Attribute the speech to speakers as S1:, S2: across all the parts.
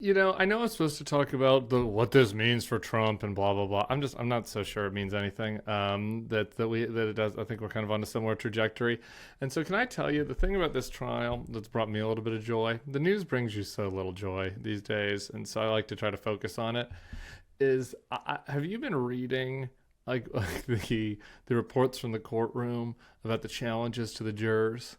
S1: I know I'm supposed to talk about the what this means for Trump and blah blah blah. I'm not so sure it means anything. That it does. I think we're kind of on a similar trajectory. And so, can I tell you the thing about this trial that's brought me a little bit of joy? The news brings you so little joy these days, and so I like to try to focus on it. Have you been reading like the reports from the courtroom about the challenges to the jurors?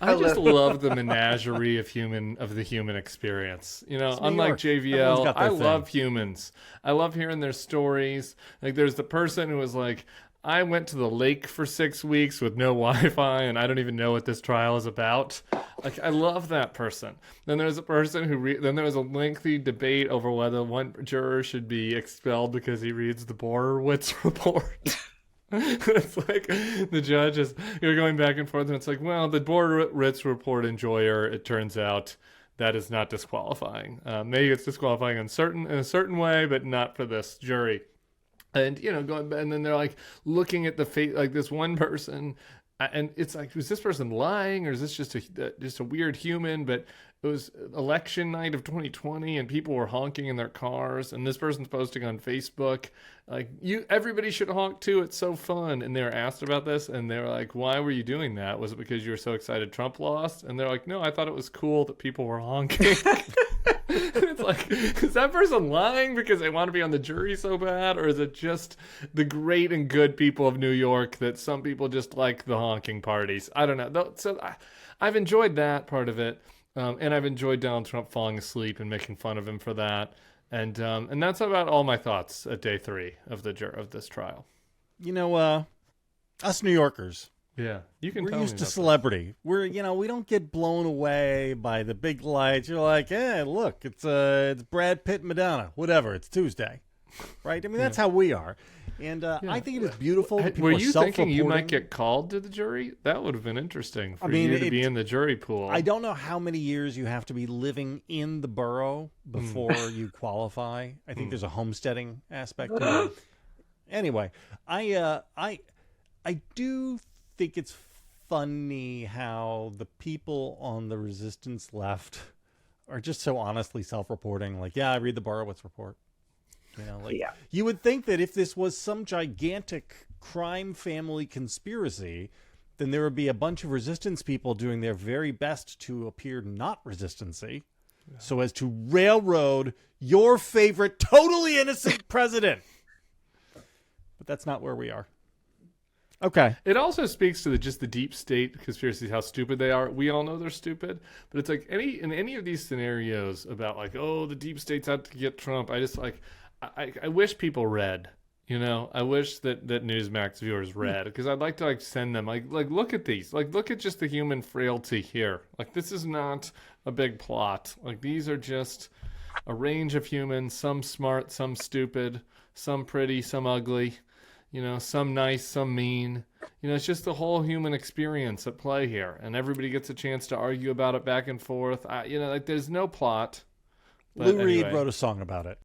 S1: I just love the menagerie of the human experience.
S2: It's New
S1: Unlike
S2: York. Everyone's
S1: JVL,
S2: got
S1: I
S2: their thing.
S1: love humans. I love hearing their stories. Like there's the person who was like, I went to the lake for 6 weeks with no Wi-Fi, and I don't even know what this trial is about. Like I love that person. Then there's a person then there was a lengthy debate over whether one juror should be expelled because he reads the Borowitz report. It's like the judge is you're going back and forth, and it's like, well, the board Ritz report enjoyer. It turns out that is not disqualifying. Maybe it's disqualifying in a certain way, but not for this jury. And and then they're like looking at the face, like this one person, and it's like, was this person lying, or is this just a weird human? But it was election night of 2020, and people were honking in their cars, and this person's posting on Facebook, like everybody should honk too. It's so fun. And they were asked about this, and they were like, "Why were you doing that? Was it because you were so excited Trump lost?" And they're like, "No, I thought it was cool that people were honking." It's like, is that person lying because they want to be on the jury so bad, or is it just the great and good people of New York that some people just like the honking parties? I don't know. I've enjoyed that part of it, and I've enjoyed Donald Trump falling asleep and making fun of him for that, and that's about all my thoughts at day 3 of this trial.
S2: Us New Yorkers,
S1: Yeah, you can.
S2: we're
S1: Tell me
S2: used to
S1: about
S2: celebrity. We don't get blown away by the big lights. You're like, hey, look, it's Brad Pitt and Madonna, whatever. It's Tuesday, right? I mean, that's how we are. And I think it is beautiful that people
S1: Were
S2: are
S1: you thinking you might
S2: self-reporting.
S1: get called to the jury? That would have been interesting for
S2: I mean,
S1: you to be in the jury pool.
S2: I don't know how many years you have to be living in the borough before you qualify. I think there's a homesteading aspect to it. Anyway, I do think it's funny how the people on the resistance left are just so honestly self-reporting. Like, yeah, I read the Borowitz report.
S3: Yeah.
S2: You would think that if this was some gigantic crime family conspiracy, then there would be a bunch of resistance people doing their very best to appear not resistancy, so as to railroad your favorite totally innocent president. But that's not where we are. Okay.
S1: It also speaks to just the deep state conspiracies, how stupid they are. We all know they're stupid, but it's like in any of these scenarios about like, oh, the deep state's out to get Trump. I just like, I wish people read. I wish that Newsmax viewers read, because I'd like to like send them like look at these, like look at just the human frailty here. Like this is not a big plot. Like these are just a range of humans, some smart, some stupid, some pretty, some ugly. Some nice, some mean. It's just the whole human experience at play here, and everybody gets a chance to argue about it back and forth. Like there's no plot. But
S2: Lou Reed
S1: anyway.
S2: wrote a song about it.